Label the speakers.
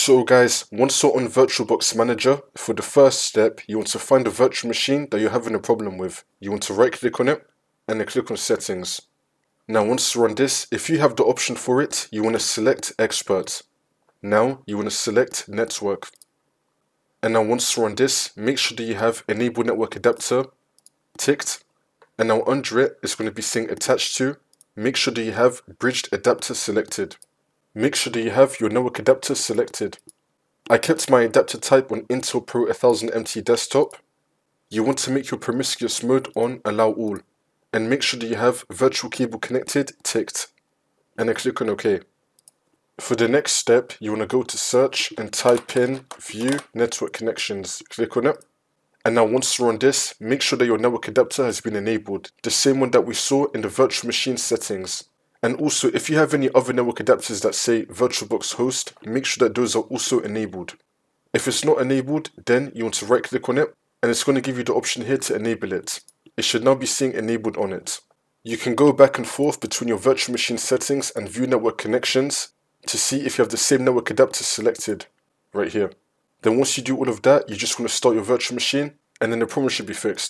Speaker 1: So guys, once you're on VirtualBox Manager, for the first step, you want to find the virtual machine that you're having a problem with. You want to right click on it and then click on Settings. Now once you're on this, if you have the option for it, you want to select Expert. Now you want to select Network. And now once you're on this, make sure that you have Enable Network Adapter ticked. And now under it, it's going to be saying Attached to. Make sure that you have Bridged Adapter selected. Make sure that you have your network adapter selected. I kept my adapter type on Intel Pro 1000 MT desktop. You want to make your promiscuous mode on Allow All. And make sure that you have virtual cable connected ticked. And then click on OK. For the next step, you want to go to search and type in View Network Connections. Click on it. And now once you're on this, make sure that your network adapter has been enabled. The same one that we saw in the virtual machine settings. And also, if you have any other network adapters that say VirtualBox Host, make sure that those are also enabled. If it's not enabled, then you want to right click on it, and it's going to give you the option here to enable it. It should now be saying enabled on it. You can go back and forth between your virtual machine settings and view network connections to see if you have the same network adapter selected, right here. Then once you do all of that, you just want to start your virtual machine, and then the problem should be fixed.